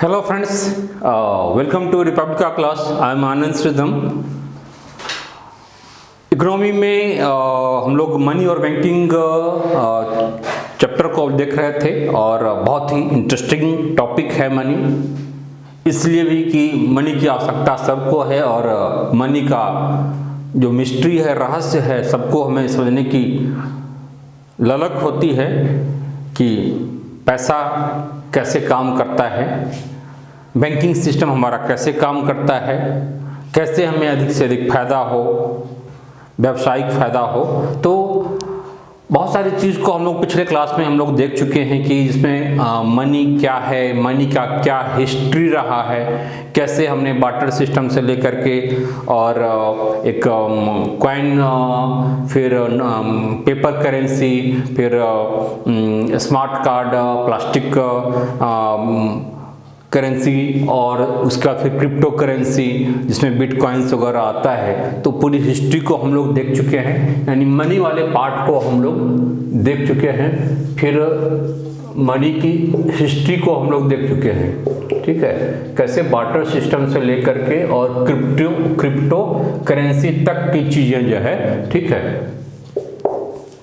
Hello friends, welcome to Republica class. I am Anand Sridham. Economy में हम लोग money और बैंकिंग चैप्टर को देख रहे थे और बहुत ही इंटरेस्टिंग टॉपिक है मनी, इसलिए भी कि मनी की आवश्यकता सबको है और मनी का जो मिस्ट्री है, रहस्य है, सबको हमें समझने की ललक होती है कि पैसा कैसे काम करता है, बैंकिंग सिस्टम हमारा कैसे काम करता है, कैसे हमें अधिक से अधिक फायदा हो, व्यावसायिक फायदा हो। तो बहुत सारी चीज़ को हम लोग पिछले क्लास में हम लोग देख चुके हैं कि इसमें मनी क्या है, मनी का क्या हिस्ट्री रहा है, कैसे हमने बार्टर सिस्टम से लेकर के और एक कॉइन, फिर पेपर करेंसी, फिर स्मार्ट कार्ड, प्लास्टिक करेंसी और उसका फिर क्रिप्टो करेंसी जिसमें बिटकॉइंस वगैरह आता है। तो पूरी हिस्ट्री को हम लोग देख चुके हैं, यानी मनी वाले पार्ट को हम लोग देख चुके हैं, फिर मनी की हिस्ट्री को हम लोग देख चुके हैं। ठीक है, कैसे बार्टर सिस्टम से लेकर के और क्रिप्टो करेंसी तक की चीज़ें जो है, ठीक है,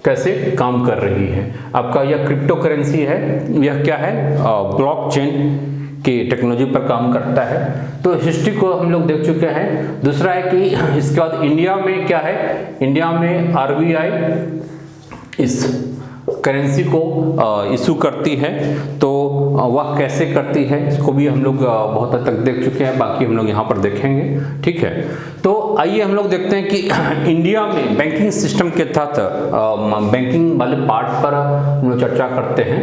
कैसे काम कर रही है। आपका यह क्रिप्टो करेंसी है, यह क्या है, ब्लॉकचेन की टेक्नोलॉजी पर काम करता है। तो हिस्ट्री को हम लोग देख चुके हैं। दूसरा है कि इसके बाद इंडिया में क्या है, इंडिया में आरबीआई इस करेंसी को इशू करती है, तो वह कैसे करती है इसको भी हम लोग बहुत हद तक देख चुके हैं, बाकी हम लोग यहाँ पर देखेंगे। ठीक है, तो आइए हम लोग देखते हैं कि इंडिया में बैंकिंग सिस्टम के तहत बैंकिंग वाले पार्ट पर हम लोग चर्चा करते हैं।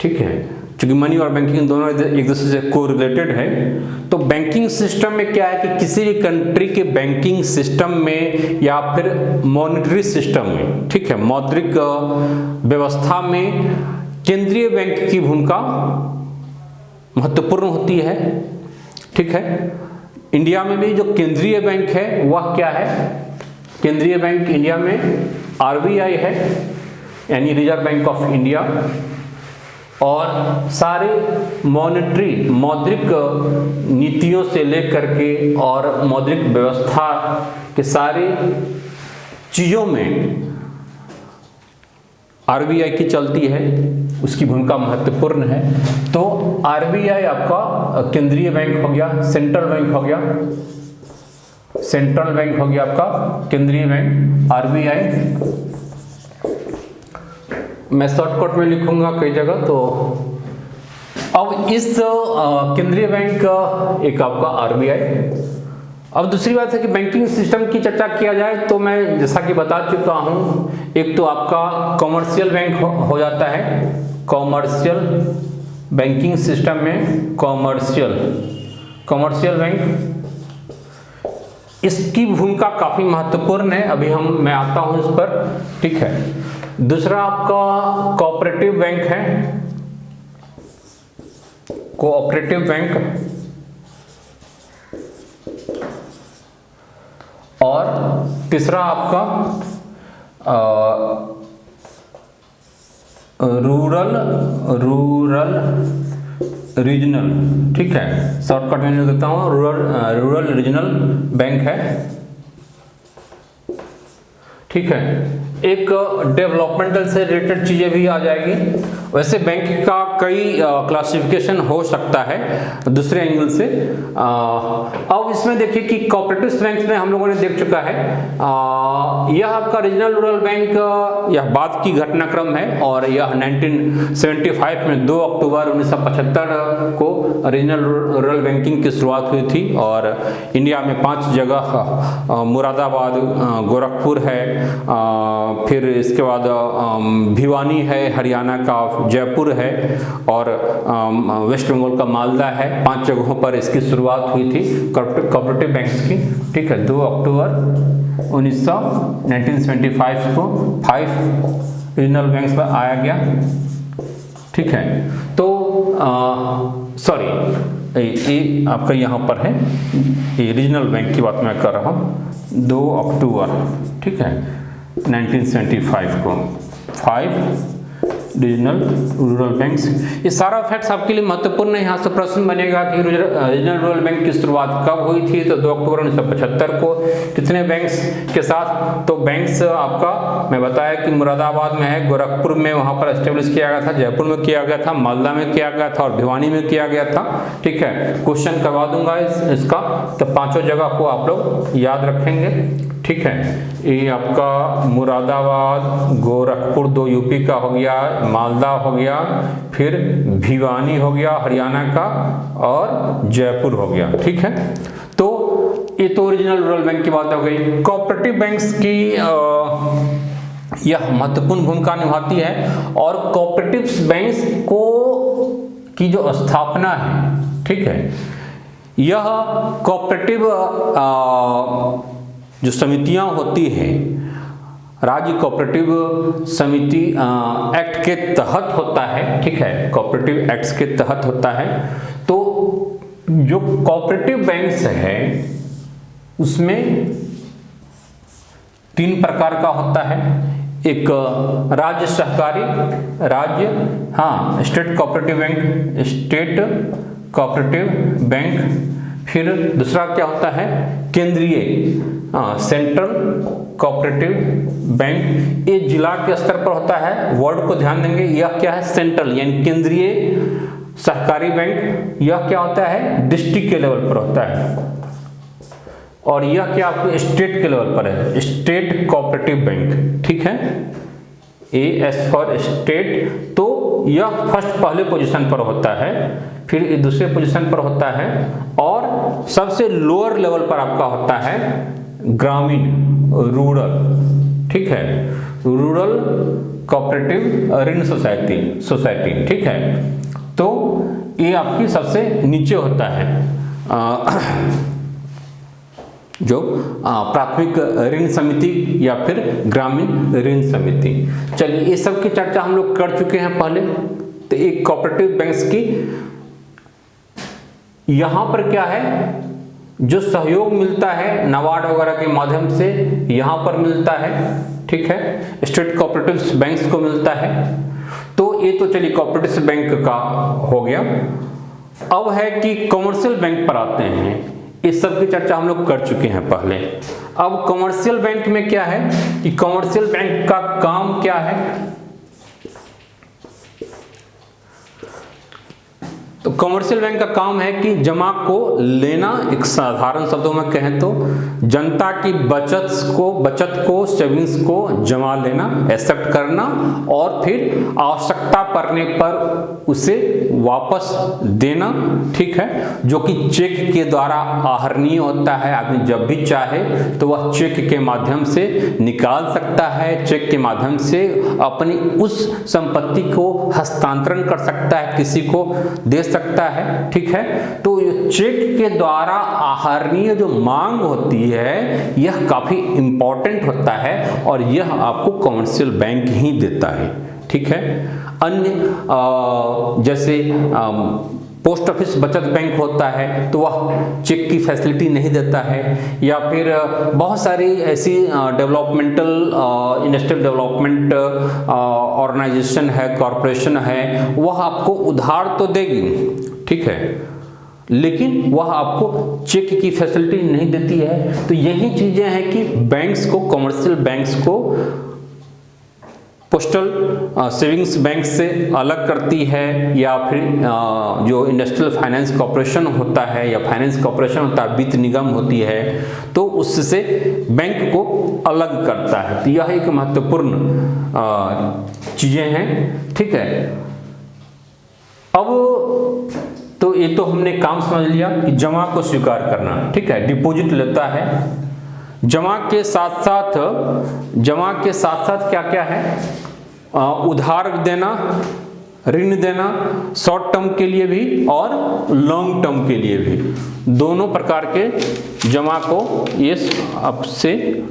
ठीक है, क्योंकि मनी और बैंकिंग दोनों एक दूसरे से कोरिलेटेड है। तो बैंकिंग सिस्टम में क्या है कि किसी भी कंट्री के बैंकिंग सिस्टम में या फिर मॉनेटरी सिस्टम में, ठीक है, मौद्रिक व्यवस्था में केंद्रीय बैंक की भूमिका महत्वपूर्ण होती है। ठीक है, इंडिया में भी जो केंद्रीय बैंक है वह क्या है, केंद्रीय बैंक इंडिया में आरबीआई है, यानी रिजर्व बैंक ऑफ इंडिया, और सारे मौद्रिक नीतियों से लेकर के और मौद्रिक व्यवस्था के सारे चीज़ों में आरबीआई की चलती है, उसकी भूमिका महत्वपूर्ण है। तो आरबीआई आपका केंद्रीय बैंक हो गया, सेंट्रल बैंक हो गया, सेंट्रल बैंक हो गया आपका केंद्रीय बैंक आरबीआई। मैं शॉर्टकट में लिखूंगा कई जगह। तो अब इस केंद्रीय बैंक एक आपका आरबीआई। अब दूसरी बात है कि बैंकिंग सिस्टम की चर्चा किया जाए तो मैं जैसा कि बता चुका हूं, एक तो आपका कमर्शियल बैंक हो जाता है, कमर्शियल बैंकिंग सिस्टम में कमर्शियल बैंक, इसकी भूमिका काफी महत्वपूर्ण है। अभी मैं आता हूं इस पर। ठीक है, दूसरा आपका कोऑपरेटिव बैंक है, कोऑपरेटिव बैंक, और तीसरा आपका रूरल रीजनल। ठीक है, शॉर्टकट में लिख देता हूं, रूरल रीजनल बैंक है। ठीक है, एक डेवलपमेंटल से रिलेटेड चीज़ें भी आ जाएगी। वैसे बैंक का कई क्लासिफिकेशन हो सकता है दूसरे एंगल से। अब इसमें देखिए कि कोऑपरेटिव बैंक में हम लोगों ने देख चुका है, यह आपका रीजनल रूरल बैंक यह बाद की घटनाक्रम है, और यह 1975 में 2 अक्टूबर 1975 को रीजनल रूरल बैंकिंग की शुरुआत हुई थी। और इंडिया में 5 जगह, मुरादाबाद, गोरखपुर है, फिर इसके बाद भिवानी है हरियाणा का, जयपुर है, और वेस्ट बंगाल का मालदा है। 5 जगहों पर इसकी शुरुआत हुई थी कोऑपरेटिव बैंक्स की। ठीक है, 2 अक्टूबर 1975 को 5 रीजनल बैंक्स पर आया गया। ठीक है, तो सॉरी, ये आपका यहाँ पर है, ये रीजनल बैंक की बात मैं कर रहा हूँ। 2 अक्टूबर, ठीक है, 1975 को 5 रीजनल रूरल बैंक्स। ये सारा फैक्ट्स आपके लिए महत्वपूर्ण है। यहाँ से प्रश्न बनेगा कि रीजनल रूरल बैंक की शुरुआत कब हुई थी, तो 2 अक्टूबर 1975 को। कितने बैंक्स के साथ, तो बैंक्स आपका मैं बताया कि मुरादाबाद में है, गोरखपुर में वहाँ पर एस्टेब्लिश किया गया था, जयपुर में किया गया था, मालदा में किया गया था और भिवानी में किया गया था। ठीक है, क्वेश्चन करवा दूंगा इसका, तो 5 जगह को आप लोग याद रखेंगे। ठीक है, ये आपका मुरादाबाद, गोरखपुर 2 यूपी का हो गया, मालदा हो गया, फिर भिवानी हो गया हरियाणा का, और जयपुर हो गया। ठीक है, तो ये तो ओरिजिनल रूरल बैंक की बात हो गई। कोऑपरेटिव बैंक्स की यह महत्वपूर्ण भूमिका निभाती है, और कोऑपरेटिव बैंक्स को की जो स्थापना है, ठीक है, यह कोऑपरेटिव जो समितियां होती हैं, राज्य कोऑपरेटिव समिति एक्ट के तहत होता है। ठीक है, कोऑपरेटिव एक्ट्स के तहत होता है। तो जो कोऑपरेटिव बैंक्स है उसमें 3 प्रकार का होता है। एक राज्य सहकारी, state cooperative bank, state cooperative bank. फिर दूसरा क्या होता है, केंद्रीय, सेंट्रल कोऑपरेटिव बैंक। ये जिला के स्तर पर होता है, वर्ड को ध्यान देंगे। यह क्या है, सेंट्रल यानी केंद्रीय सहकारी बैंक। यह क्या होता है, डिस्ट्रिक्ट के लेवल पर होता है। और यह क्या आपको स्टेट के लेवल पर है, स्टेट कोऑपरेटिव बैंक। ठीक है, एस फॉर स्टेट। तो यह पहले पोजीशन पर होता है, फिर ये दूसरे पोजीशन पर होता है, और सबसे लोअर लेवल पर आपका होता है ग्रामीण, रूरल। ठीक है, रूरल कोऑपरेटिव ऋण सोसाइटी। ठीक है, तो ये आपकी सबसे नीचे होता है जो प्राथमिक ऋण समिति या फिर ग्रामीण ऋण समिति। चलिए, ये सब की चर्चा हम लोग कर चुके हैं पहले। तो एक कोऑपरेटिव बैंक्स की यहां पर क्या है, जो सहयोग मिलता है नाबार्ड वगैरह के माध्यम से, यहां पर मिलता है। ठीक है, स्टेट कोऑपरेटिव बैंक्स को मिलता है। तो ये तो चलिए कोऑपरेटिव बैंक का हो गया। अब है कि कमर्शियल बैंक पर आते हैं। इस सब की चर्चा हम लोग कर चुके हैं पहले। अब कमर्शियल बैंक में क्या है कि कमर्शियल बैंक का काम क्या है, तो कमर्शियल बैंक का काम है कि जमा को लेना, एक साधारण शब्दों में कहें तो जनता की बचत को सेविंग्स को जमा लेना, एक्सेप्ट करना, और फिर आवश्यकता पड़ने पर उसे वापस देना। ठीक है, जो कि चेक के द्वारा आहरणीय होता है। आदमी जब भी चाहे तो वह चेक के माध्यम से निकाल सकता है, चेक के माध्यम से अपनी उस संपत्ति को हस्तांतरण कर सकता है, किसी को दे सकता है। ठीक है, तो चेक के द्वारा आहरणीय जो मांग होती है यह काफी इंपॉर्टेंट होता है, और यह आपको कमर्शियल बैंक ही देता है। ठीक है, अन्य जैसे पोस्ट ऑफिस बचत बैंक होता है तो वह चेक की फैसिलिटी नहीं देता है, या फिर बहुत सारी ऐसी डेवलपमेंटल इंडस्ट्रियल डेवलपमेंट ऑर्गेनाइजेशन है, कॉरपोरेशन है, वह आपको उधार तो देगी। ठीक है, लेकिन वह आपको चेक की फैसिलिटी नहीं देती है। तो यही चीजें हैं कि बैंक्स को, कमर्शियल बैंक्स को पोस्टल सेविंग्स बैंक से अलग करती है, या फिर जो इंडस्ट्रियल फाइनेंस कॉर्पोरेशन होता है या फाइनेंस कॉर्पोरेशन होता है, वित्त निगम होती है, तो उससे बैंक को अलग करता है। तो यह एक महत्वपूर्ण चीजें हैं। ठीक है, अब तो ये तो हमने काम समझ लिया कि जमा को स्वीकार करना। ठीक है, डिपॉजिट लेता है। जमा के साथ साथ क्या क्या है, उधार देना, ऋण देना, शॉर्ट टर्म के लिए भी और लॉन्ग टर्म के लिए भी, दोनों प्रकार के जमा को ये आपसे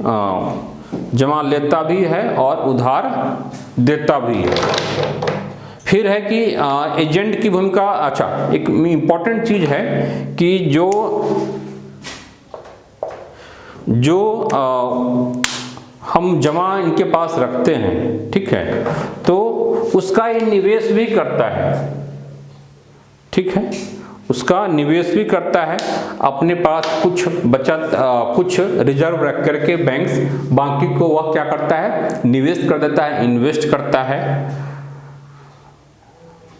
जमा लेता भी है और उधार देता भी है। फिर है कि एजेंट की भूमिका। अच्छा, एक इम्पॉर्टेंट चीज है कि जो हम जमा इनके पास रखते हैं, ठीक है, तो उसका ये निवेश भी करता है, ठीक है, उसका निवेश भी करता है। अपने पास कुछ बचत कुछ रिजर्व रख करके बैंक्स, बाकी को वह क्या करता है, निवेश कर देता है, इन्वेस्ट करता है,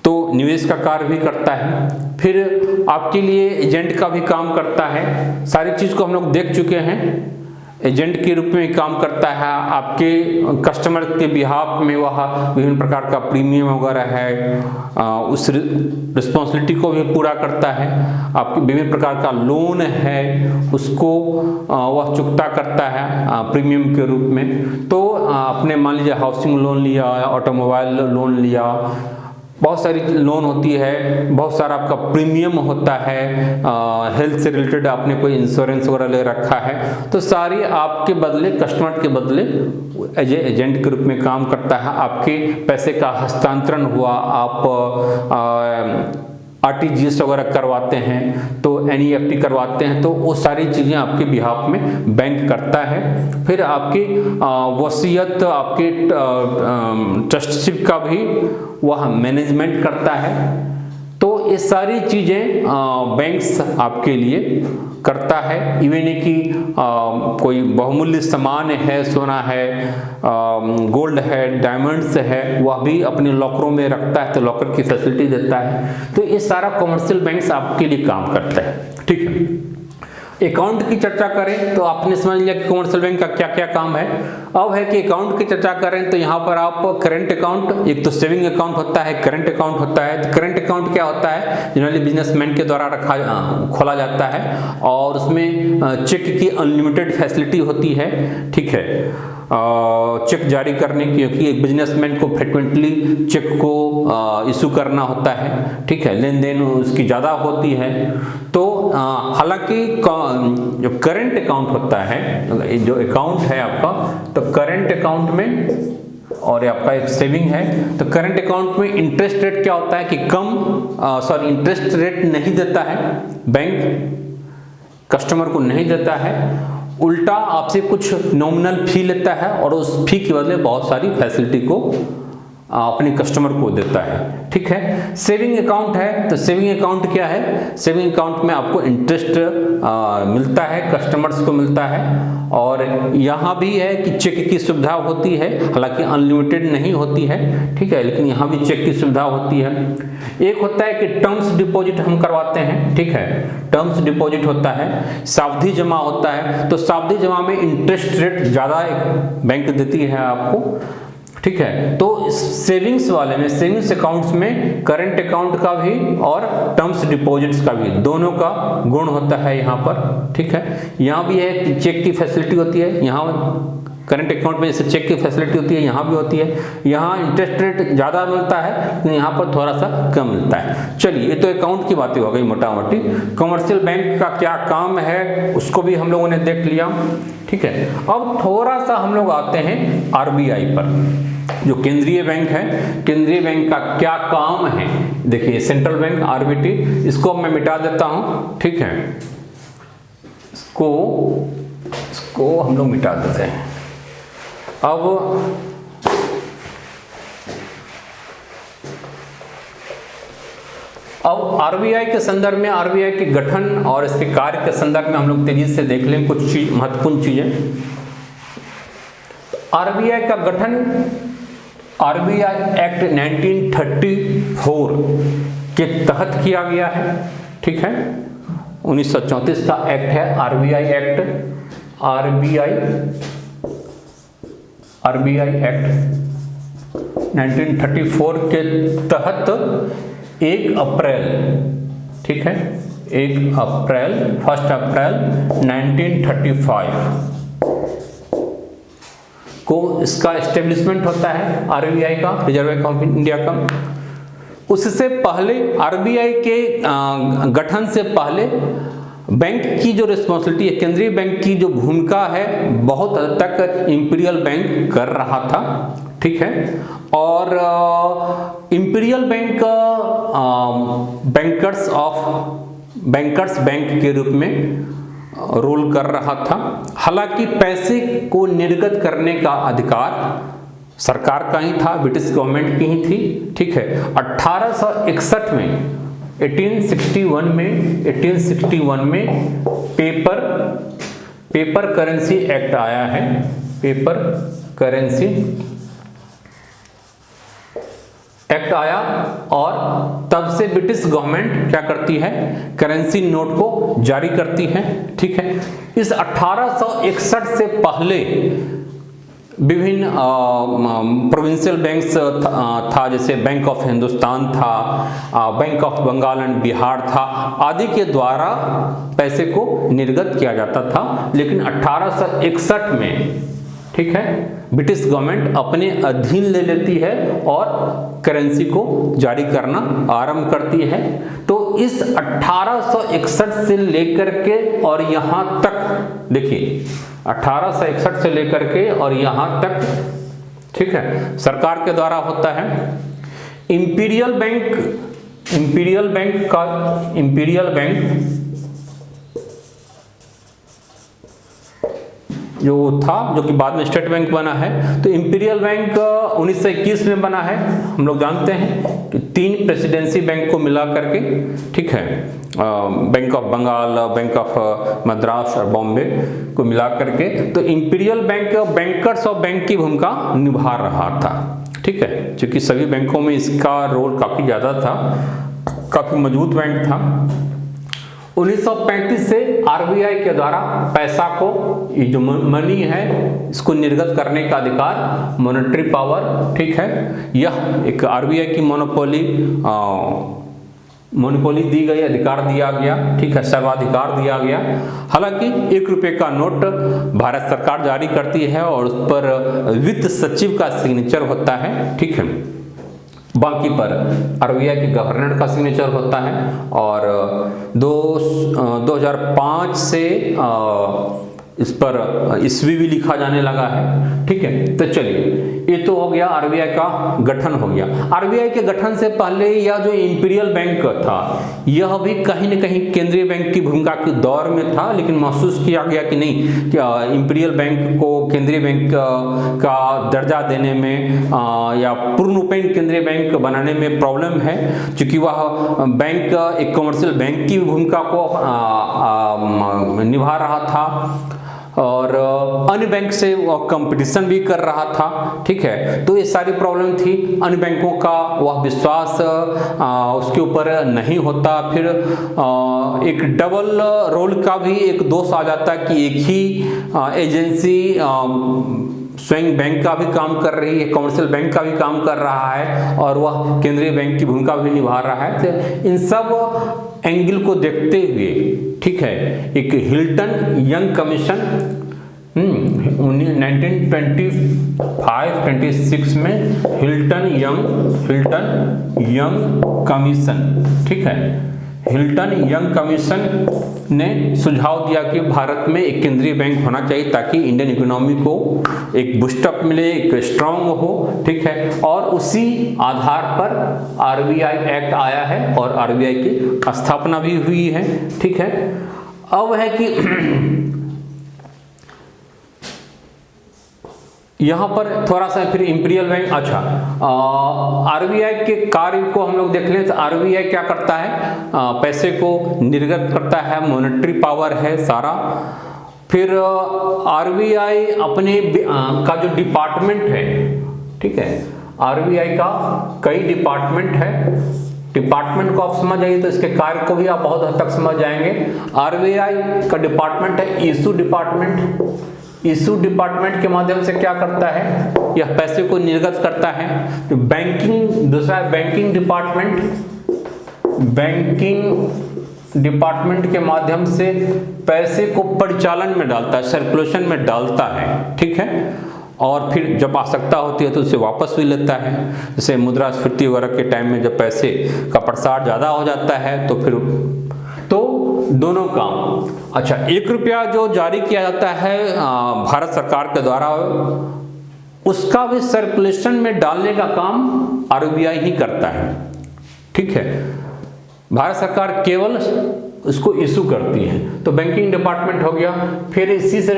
तो निवेश का कार्य भी करता है। फिर आपके लिए एजेंट का भी काम करता है। सारी चीज़ को हम लोग देख चुके हैं। एजेंट के रूप में काम करता है, आपके कस्टमर के बिहाफ में वह विभिन्न प्रकार का प्रीमियम वगैरह है, उस रिस्पॉन्सिबिलिटी को भी पूरा करता है। आपके विभिन्न प्रकार का लोन है, उसको वह चुकता करता है प्रीमियम के रूप में। तो आपने मान लीजिए हाउसिंग लोन लिया, ऑटोमोबाइल लोन लिया, बहुत सारी लोन होती है, बहुत सारा आपका प्रीमियम होता है, हेल्थ से रिलेटेड आपने कोई इंश्योरेंस वगैरह ले रखा है, तो सारी आपके बदले, कस्टमर के बदले एजेंट के रूप में काम करता है। आपके पैसे का हस्तांतरण हुआ, आप RTGS वगैरह करवाते हैं, तो NEFT करवाते हैं, तो वो सारी चीज़ें आपके बिहाफ में बैंक करता है। फिर आपकी वसीयत, आपके ट्रस्टशिप का भी वह मैनेजमेंट करता है। तो ये सारी चीज़ें बैंक्स आपके लिए करता है। इवन कि कोई बहुमूल्य सामान है, सोना है, गोल्ड है, डायमंड्स है, वह भी अपने लॉकरों में रखता है, तो लॉकर की फैसिलिटी देता है। तो ये सारा कमर्शियल बैंक्स आपके लिए काम करता है, ठीक है। अकाउंट की चर्चा करें तो आपने समझ लिया कि कमर्शियल बैंक का क्या क्या काम है। अब है कि अकाउंट की चर्चा करें तो यहाँ पर आप करंट अकाउंट, एक तो सेविंग अकाउंट होता है, करंट अकाउंट होता है। तो करंट अकाउंट क्या होता है, जनरली बिजनेसमैन के द्वारा खोला जाता है, और उसमें चेक की अनलिमिटेड फैसिलिटी होती है, ठीक है, चेक जारी करने की, क्योंकि एक बिजनेसमैन को फ्रिक्वेंटली चेक को इशू करना होता है, ठीक है, लेन देन उसकी ज़्यादा होती है। तो हालांकि जो करंट अकाउंट होता है, जो अकाउंट है आपका, तो करंट अकाउंट में, और आपका एक सेविंग है, तो करंट अकाउंट में इंटरेस्ट रेट क्या होता है कि इंटरेस्ट रेट नहीं देता है बैंक, कस्टमर को नहीं देता है, उल्टा आपसे कुछ नॉमिनल फी लेता है, और उस फी के बदले बहुत सारी फैसिलिटी को अपने कस्टमर को देता है, ठीक है। सेविंग अकाउंट है, तो सेविंग अकाउंट क्या है, सेविंग अकाउंट में आपको इंटरेस्ट मिलता है, कस्टमर्स को मिलता है, और यहाँ भी है कि चेक की सुविधा होती है, हालांकि अनलिमिटेड नहीं होती है, ठीक है, लेकिन यहाँ भी चेक की सुविधा होती है। एक होता है कि टर्म्स डिपॉजिट हम करवाते हैं, ठीक है, टर्म्स डिपॉजिट होता है, सावधि जमा होता है। तो सावधि जमा में इंटरेस्ट रेट ज़्यादा बैंक देती है आपको, ठीक है। तो सेविंग्स वाले में, सेविंग्स अकाउंट्स में करंट अकाउंट का भी और टर्म्स डिपॉजिट्स का भी, दोनों का गुण होता है यहाँ पर, ठीक है। यहाँ भी है चेक की फैसिलिटी होती है, यहाँ करंट अकाउंट में जैसे चेक की फैसिलिटी होती है, यहाँ भी होती है। यहाँ इंटरेस्ट रेट ज़्यादा मिलता है, लेकिन यहाँ पर थोड़ा सा कम मिलता है। चलिए, ये तो अकाउंट की बातें हो गई मोटा मोटी। कमर्शियल बैंक का क्या काम है उसको भी हम लोगों ने देख लिया, ठीक है। अब थोड़ा सा हम लोग आते हैं RBI पर, जो केंद्रीय बैंक है। केंद्रीय बैंक का क्या काम है, देखिए, सेंट्रल बैंक RBT, इसको मैं मिटा देता हूँ, ठीक है, इसको हम लोग मिटा देते हैं। अब RBI के संदर्भ में, RBI के गठन और इसके कार्य के संदर्भ में हम लोग तेजी से देख लें कुछ महत्वपूर्ण चीजें। RBI का गठन RBI एक्ट 1934 के तहत किया गया है, ठीक है। 1934 का एक्ट है RBI एक्ट, RBI एक्ट 1934 के तहत 1 अप्रैल, ठीक है, 1 अप्रैल 1 अप्रैल 1935 को इसका एस्टेब्लिशमेंट होता है, RBI का, रिजर्व बैंक ऑफ इंडिया का। उससे पहले RBI के गठन से पहले बैंक की जो रिस्पॉन्सिबिलिटी है, केंद्रीय बैंक की जो भूमिका है, बहुत हद तक इंपीरियल बैंक कर रहा था, ठीक है। और इंपीरियल बैंक बैंकर्स बैंक के रूप में रोल कर रहा था। हालांकि पैसे को निर्गत करने का अधिकार सरकार का ही था, ब्रिटिश गवर्नमेंट की ही थी, ठीक है। 1861 में 1861 में पेपर करेंसी एक्ट आया है, पेपर करेंसी एक्ट आया, और तब से ब्रिटिश गवर्नमेंट क्या करती है, करेंसी नोट को जारी करती है, ठीक है। इस 1861 से पहले विभिन्न प्रोविंशियल बैंक्स था, जैसे बैंक ऑफ हिंदुस्तान था, bank of Bengal and Bihar था, आदि के द्वारा पैसे को निर्गत किया जाता था। लेकिन 1861 में, ठीक है, ब्रिटिश गवर्नमेंट अपने अधीन ले लेती है और करेंसी को जारी करना आरंभ करती है। तो इस 1861 से लेकर के और यहाँ तक, देखिए 1861 से लेकर के और यहाँ तक, ठीक है, सरकार के द्वारा होता है। इंपीरियल बैंक जो था, जो कि बाद में स्टेट बैंक बना है। तो इंपीरियल बैंक 1921 में बना है। हम लोग जानते हैं कि 3 प्रेसिडेंसी बैंक को मिला करके, ठीक है, bank of Bengal, bank of Madras और बॉम्बे को मिला करके, तो imperial bank bankers of bank की भूमिका निभा रहा था, ठीक है, क्योंकि सभी बैंकों में इसका रोल काफी ज्यादा था, काफी मजबूत बैंक था। 1935 से आरबीआई के द्वारा पैसा को, ये जो मनी है, इसको निर्गत करने का अधिकार, मॉनेटरी पावर, ठीक है, यह एक आरबीआई की मोनोपोली दी गई, अधिकार दिया गया, ठीक है, सर्वाधिकार दिया गया। हालांकि 1 रुपए का नोट भारत सरकार जारी करती है और उस पर वित्त सचिव का सिग्नेचर होता है, ठीक है। बाकी पर आरबीआई के गवर्नर का सिग्नेचर होता है। और 2005 से इस पर ईस्वी भी लिखा जाने लगा है, ठीक है। तो चलिए, ये तो हो गया आरबीआई का गठन हो गया। आरबीआई के गठन से पहले यह जो इंपीरियल बैंक था, यह भी कहीं न कहीं केंद्रीय बैंक की भूमिका के दौर में था, लेकिन महसूस किया गया कि नहीं, इंपीरियल बैंक को केंद्रीय बैंक का दर्जा देने में या पूर्णरूपेण केंद्रीय बैंक बनाने में प्रॉब्लम है, क्योंकि वह बैंक एक कमर्शियल बैंक की भूमिका को निभा रहा था और अन्य बैंक से कंपटीशन भी कर रहा था, ठीक है। तो ये सारी प्रॉब्लम थी। अन्य बैंकों का वह विश्वास उसके ऊपर नहीं होता। फिर एक डबल रोल का भी एक दोष आ जाता कि एक ही एजेंसी स्वयं बैंक का भी काम कर रही है, कमर्शियल बैंक का भी काम कर रहा है और वह केंद्रीय बैंक की भूमिका भी निभा रहा है। तो इन सब एंगल को देखते हुए, ठीक है, एक हिल्टन यंग कमीशन 1925-26 में हिल्टन यंग कमीशन, ठीक है, हिल्टन यंग कमीशन ने सुझाव दिया कि भारत में एक केंद्रीय बैंक होना चाहिए ताकि इंडियन इकोनॉमी को एक बूस्टअप मिले, एक स्ट्रांग हो, ठीक है। और उसी आधार पर आरबीआई एक्ट आया है और आरबीआई की स्थापना भी हुई है, ठीक है। अब है कि यहाँ पर थोड़ा सा फिर इंपीरियल बैंक, अच्छा, आरबीआई के कार्य को हम लोग देख लें तो आरबीआई क्या करता है, पैसे को निर्गत करता है, मॉनेटरी पावर है सारा। फिर आरबीआई अपने का जो डिपार्टमेंट है, ठीक है, आरबीआई का कई डिपार्टमेंट है। डिपार्टमेंट को आप समझ जाइए तो इसके कार्य को भी आप बहुत हद तक समझ जाएंगे। आरबीआई का डिपार्टमेंट है इशू डिपार्टमेंट। इशू डिपार्टमेंट के माध्यम से क्या करता है, यह पैसे को निर्गत करता है। तो बैंकिंग, दूसरा बैंकिंग डिपार्टमेंट, बैंकिंग डिपार्टमेंट के माध्यम से पैसे को परिचालन में डालता है, सर्कुलेशन में डालता है, ठीक है। और फिर जब आवश्यकता होती है तो उसे वापस भी लेता है। जैसे मुद्रास्फीति वगैरह के टाइम में जब पैसे का प्रसार ज्यादा हो जाता है तो फिर दोनों काम। अच्छा, 1 रुपया जो जारी किया जाता है भारत सरकार के द्वारा, उसका भी सर्कुलेशन में डालने का काम आरबीआई ही करता है, ठीक है। भारत सरकार केवल उसको इशू करती है। तो बैंकिंग डिपार्टमेंट हो गया। फिर इसी से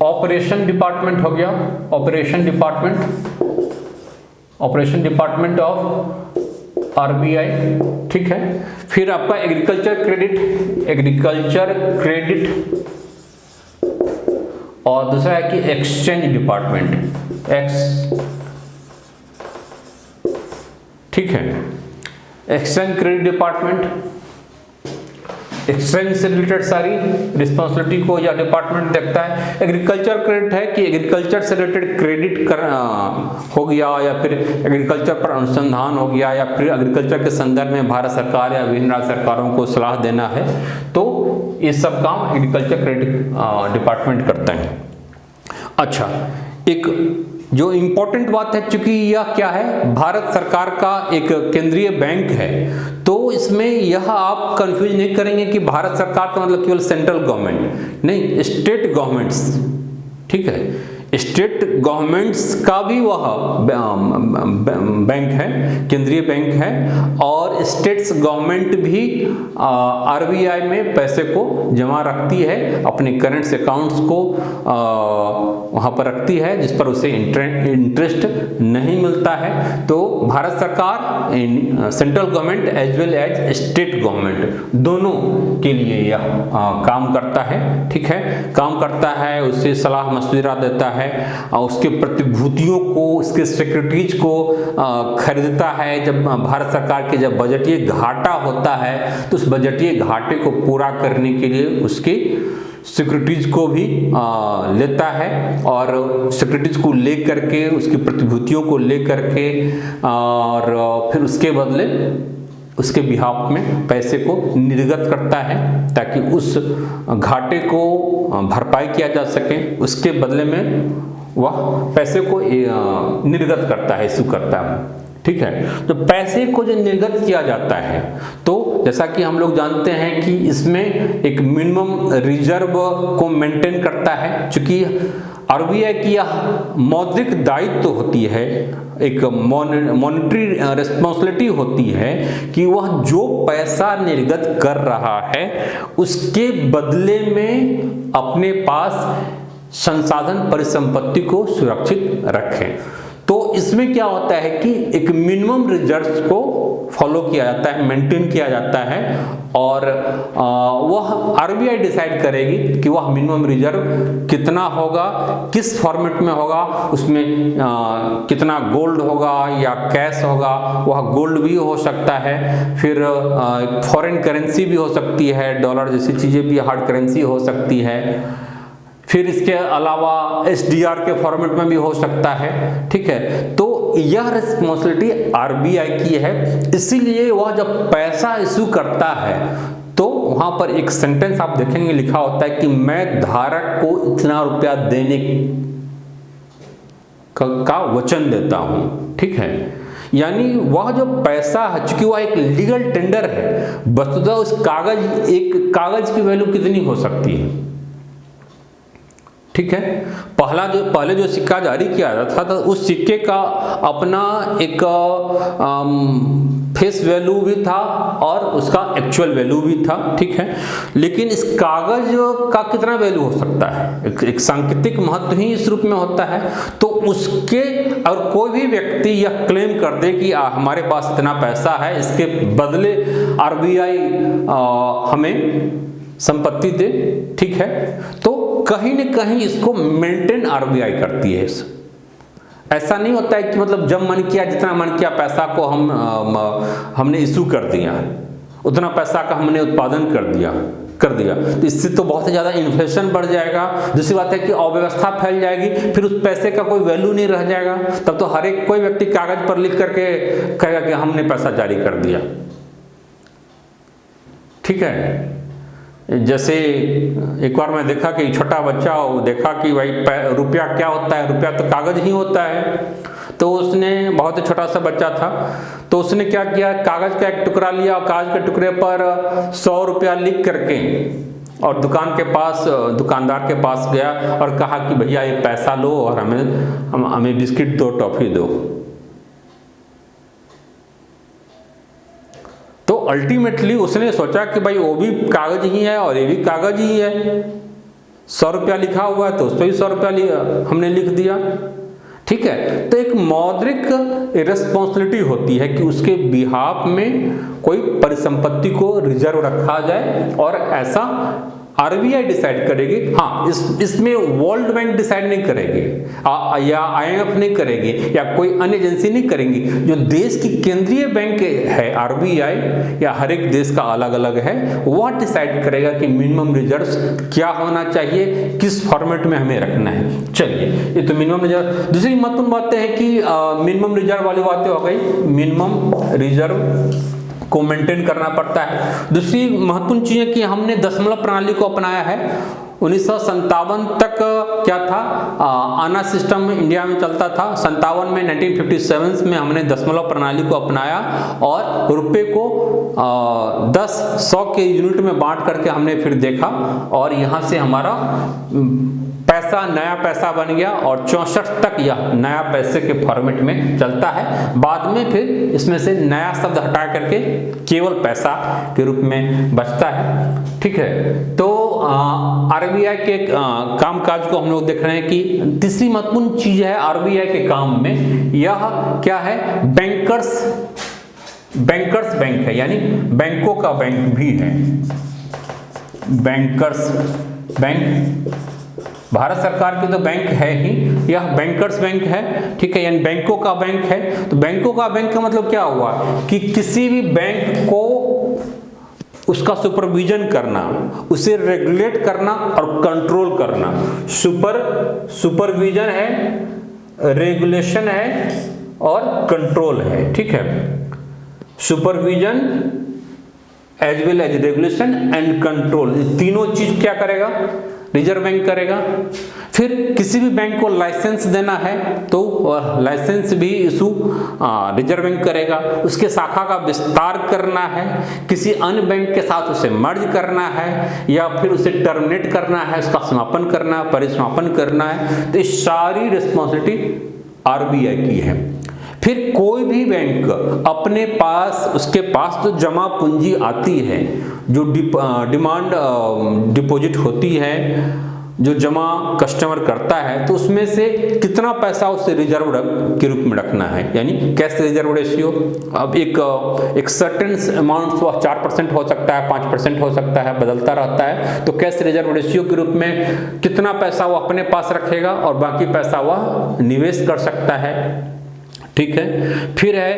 ऑपरेशन डिपार्टमेंट हो गया, ऑपरेशन डिपार्टमेंट ऑफ आरबीआई, ठीक है। फिर आपका एग्रीकल्चर क्रेडिट और दूसरा है कि एक्सचेंज डिपार्टमेंट, ठीक है। एक्सचेंज क्रेडिट डिपार्टमेंट, एक्सचेंज से रिलेटेड सारी रिस्पॉन्सिबिलिटी को यह डिपार्टमेंट देखता है। एग्रीकल्चर क्रेडिट है कि एग्रीकल्चर से रिलेटेड क्रेडिट हो गया, या फिर एग्रीकल्चर पर अनुसंधान हो गया, या फिर एग्रीकल्चर के संदर्भ में भारत सरकार या विभिन्न राज्य सरकारों को सलाह देना है, तो ये सब काम एग्रीकल्चर क्रेडिट डिपार्टमेंट करता है। अच्छा, एक जो इम्पोर्टेंट बात है, चूंकि यह क्या है, भारत सरकार का एक केंद्रीय बैंक है, तो इसमें यह आप कंफ्यूज नहीं करेंगे कि भारत सरकार का मतलब केवल सेंट्रल गवर्नमेंट नहीं, स्टेट गवर्नमेंट्स, ठीक है। स्टेट गवर्नमेंट्स का भी वह बैंक है, केंद्रीय बैंक है, और स्टेट्स गवर्नमेंट भी आरबीआई में पैसे को जमा रखती है, अपने करेंट अकाउंट्स को वहाँ पर रखती है, जिस पर उसे इंटरेस्ट नहीं मिलता है। तो भारत सरकार, central government as well as state government, दोनों के लिए यह काम करता है, ठीक है, काम करता है, उससे सलाह मशविरा देता है, उसके प्रतिभूतियों को, उसके सिक्योरिटीज को खरीदता है। जब भारत सरकार के जब बजटीय घाटा होता है, तो उस बजटीय घाटे को पूरा करने के लिए उसके सिक्योरिटीज को भी लेता है, और सिक्योरिटीज को ले करके, उसकी प्रतिभूतियों को ले करके, और फिर उसके बदले उसके बिहाफ में पैसे को निर्गत करता है, ताकि उस घाटे को भरपाई किया जा सके। उसके बदले में वह पैसे को निर्गत करता है, इशू करता है, ठीक है। तो पैसे को जो निर्गत किया जाता है, तो जैसा कि हम लोग जानते हैं कि इसमें एक मिनिमम रिजर्व को मेंटेन करता है, चूंकि आरबीआई की यह मौद्रिक दायित्व होती है, एक मॉनेटरी रिस्पॉन्सिबिलिटी होती है कि वह जो पैसा निर्गत कर रहा है, उसके बदले में अपने पास संसाधन परिसंपत्ति को सुरक्षित रखें। तो इसमें क्या होता है कि एक मिनिमम रिजर्व्स को फॉलो किया जाता है, मेंटेन किया जाता है, और वह आरबीआई डिसाइड करेगी कि वह मिनिमम रिजर्व कितना होगा, किस फॉर्मेट में होगा, उसमें कितना गोल्ड होगा या कैश होगा। वह गोल्ड भी हो सकता है, फिर फॉरेन करेंसी भी हो सकती है, डॉलर जैसी चीज़ें भी हार्ड करेंसी हो सकती है, फिर इसके अलावा एसडीआर के फॉर्मेट में भी हो सकता है, ठीक है। तो यह रिस्पॉन्सिबिलिटी आरबीआई की है, इसीलिए वह जब पैसा इशू करता है, तो वहां पर एक सेंटेंस आप देखेंगे लिखा होता है कि मैं धारक को इतना रुपया देने का वचन देता हूं, ठीक है। यानी वह जो पैसा है, चूंकि वह एक लीगल टेंडर है, वस्तुतः उस एक कागज की वैल्यू कितनी हो सकती है, ठीक है। पहले जो सिक्का जारी किया जाता था, तो उस सिक्के का अपना एक फेस वैल्यू भी था और उसका एक्चुअल वैल्यू भी था, ठीक है। लेकिन इस कागज का कितना वैल्यू हो सकता है, एक सांकेतिक महत्व ही इस रूप में होता है। तो उसके, और कोई भी व्यक्ति यह क्लेम कर दे कि हमारे पास इतना पैसा है, इसके बदले आरबीआई हमें संपत्ति दे, ठीक है, तो कहीं न कहीं इसको मेंटेन आरबीआई करती है। ऐसा नहीं होता है कि मतलब जब मन किया, जितना मन किया पैसा को हमने इशू कर दिया, उतना पैसा का हमने उत्पादन कर दिया। तो इससे तो बहुत ज़्यादा इन्फ्लेशन बढ़ जाएगा। दूसरी बात है कि अव्यवस्था फैल जाएगी, फिर उस पैसे का कोई वैल्यू नहीं रह जाएगा। तब तो हर एक कोई व्यक्ति कागज पर लिख करके कहेगा कि हमने पैसा जारी कर दिया, ठीक है। जैसे एक बार मैं देखा कि छोटा बच्चा, वो देखा कि भाई रुपया क्या होता है, रुपया तो कागज ही होता है। तो उसने, बहुत ही छोटा सा बच्चा था, तो उसने क्या किया, कागज का एक टुकड़ा लिया और कागज के टुकड़े पर 100 रुपया लिख करके और दुकानदार के पास गया और कहा कि भैया ये पैसा लो और हमें बिस्किट दो, टॉफी दो। तो अल्टीमेटली उसने सोचा कि भाई वो भी कागज ही है और ये भी कागज ही है, 100 रुपया लिखा हुआ है तो उस पर भी 100 रुपया हमने लिख दिया। ठीक है, तो एक मौद्रिक रिस्पॉन्सिबिलिटी होती है कि उसके बिहाफ में कोई परिसंपत्ति को रिजर्व रखा जाए, और ऐसा आरबीआई डिसाइड करेगी। हाँ, इसमें वर्ल्ड बैंक डिसाइड नहीं करेगी या आईएमएफ नहीं करेगी या कोई अन्य एजेंसी नहीं करेंगी। जो देश की केंद्रीय बैंक है आरबीआई, या हर एक देश का अलग अलग है, वह डिसाइड करेगा कि मिनिमम रिजर्व्स क्या होना चाहिए, किस फॉर्मेट में हमें रखना है। चलिए, ये तो मिनिमम रिजर्व। दूसरी महत्वपूर्ण बातें हैं कि मिनिमम रिजर्व वाली बातें हो गई, मिनिमम रिजर्व को मेंटेन करना पड़ता है। दूसरी महत्वपूर्ण चीज है कि हमने दशमलव प्रणाली को अपनाया है। 1957 तक क्या था, आना सिस्टम इंडिया में चलता था। 57 में 1957 में हमने दशमलव प्रणाली को अपनाया और रुपए को 10, 100 के यूनिट में बांट करके हमने फिर देखा, और यहाँ से हमारा पैसा नया पैसा बन गया, और 64 तक यह नया पैसे के फॉर्मेट में चलता है। बाद में फिर इसमें से नया शब्द हटा करके केवल पैसा के रूप में बचता है। ठीक है, तो आरबीआई के कामकाज को हम लोग देख रहे हैं कि तीसरी महत्वपूर्ण चीज है आरबीआई के काम में, यह क्या है, बैंकर्स बैंक है, यानी बैंकों का बैंक भी है। बैंकर्स बैंक भारत सरकार की तो बैंक है ही, यह बैंकर्स बैंक है। ठीक है, यानी बैंकों का बैंक है। तो बैंकों का बैंक का मतलब क्या हुआ कि किसी भी बैंक को उसका सुपरविजन करना, उसे रेगुलेट करना और कंट्रोल करना। सुपरविजन है, रेगुलेशन है और कंट्रोल है। ठीक है, supervision as well as regulation and control, तीनों चीज क्या करेगा, रिजर्व बैंक करेगा। फिर किसी भी बैंक को लाइसेंस देना है तो लाइसेंस भी इशू रिजर्व बैंक करेगा। उसके शाखा का विस्तार करना है, किसी अन्य बैंक के साथ उसे मर्ज करना है, या फिर उसे टर्मिनेट करना है, उसका समापन करना है, परिसमापन करना है। तो ये सारी रिस्पॉन्सिबिलिटी आरबीआई की है। फिर कोई भी बैंक अपने पास, उसके पास तो जमा पूंजी आती है, जो डिमांड डिपॉजिट होती है, जो जमा कस्टमर करता है, तो उसमें से कितना पैसा उसे रिजर्व के रूप में रखना है, यानी कैश रिजर्व रेशियो। अब एक सर्टेन अमाउंट 4% हो सकता है, 5% हो सकता है, बदलता रहता है। तो कैश रिजर्व रेशियो के रूप में कितना पैसा वो अपने पास रखेगा और बाकी पैसा वह निवेश कर सकता है। ठीक है, फिर है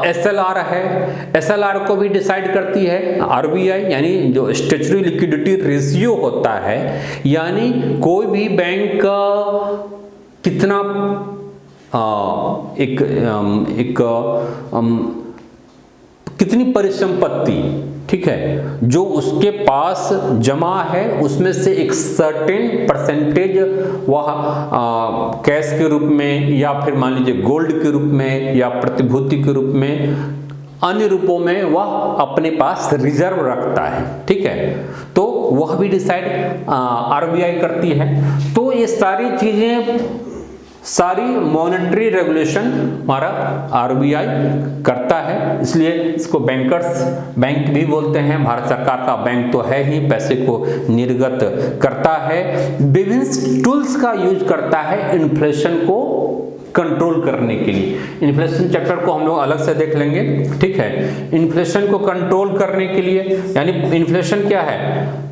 एसएलआर है। एसएलआर को भी डिसाइड करती है आरबीआई, यानी जो स्टैट्यूटरी लिक्विडिटी रेशियो होता है, यानी कोई भी बैंक कितना कितनी परिसंपत्ति, ठीक है, जो उसके पास जमा है, उसमें से एक सर्टेन परसेंटेज वह कैश के रूप में, या फिर मान लीजिए गोल्ड के रूप में, या प्रतिभूति के रूप में, अन्य रूपों में वह अपने पास रिजर्व रखता है। ठीक है, तो वह भी डिसाइड आरबीआई करती है। तो ये सारी चीजें, सारी मॉनेटरी रेगुलेशन हमारा आरबीआई करता है, इसलिए इसको बैंकर्स बैंक भी बोलते हैं। भारत सरकार का बैंक तो है ही, पैसे को निर्गत करता है, विभिन्न टूल्स का यूज करता है इन्फ्लेशन को कंट्रोल करने के लिए। इन्फ्लेशन चैप्टर को हम लोग अलग से देख लेंगे। ठीक है, इन्फ्लेशन को कंट्रोल करने के लिए, यानी इन्फ्लेशन क्या है,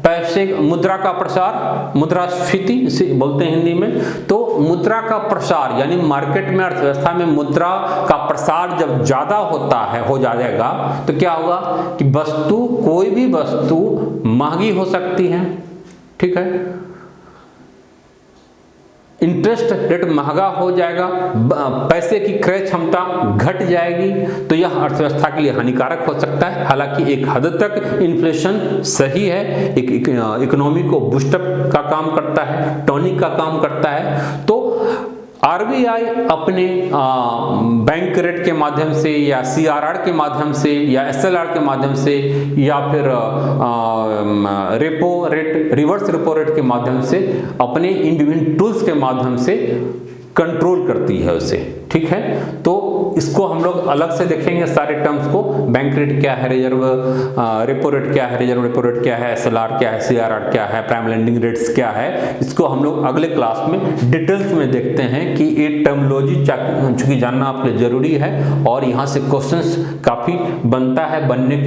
पैसे, मुद्रा का प्रसार, मुद्रास्फीति इसे बोलते हैं हिंदी में। तो मुद्रा का प्रसार, यानी मार्केट में, अर्थव्यवस्था में मुद्रा का प्रसार जब ज्यादा होता है, हो जाएगा, तो क्या होगा कि वस्तु, कोई भी वस्तु महंगी हो सकती है। ठीक है, इंटरेस्ट रेट महंगा हो जाएगा, पैसे की क्रय क्षमता घट जाएगी, तो यह अर्थव्यवस्था के लिए हानिकारक हो सकता है। हालांकि एक हद तक इन्फ्लेशन सही है, एक इकोनॉमी को बूस्टअप का काम करता है, टॉनिक का काम करता है। तो आरबीआई अपने बैंक रेट के माध्यम से, या सीआरआर के माध्यम से, या एसएलआर के माध्यम से, या फिर repo rate, reverse repo rate के माध्यम से, अपने इन विभिन्न टूल्स के माध्यम से कंट्रोल करती है उसे, ठीक है। तो इसको हम लोग अलग से देखेंगे सारे टर्म्स को, बैंक रेट क्या है, रिजर्व रेपो रेट क्या है, रिजर्व रेपो रेट क्या है, SLR क्या है, CRR क्या है, प्राइम लेंडिंग रेट्स क्या है, इसको हम लोग अगले क्लास में डिटेल्स में देखते हैं कि ये टर्मोलॉजी चूंकि जानना आपके जरूरी है और यहाँ से क्वेश्चंस काफी बनता है, बनने की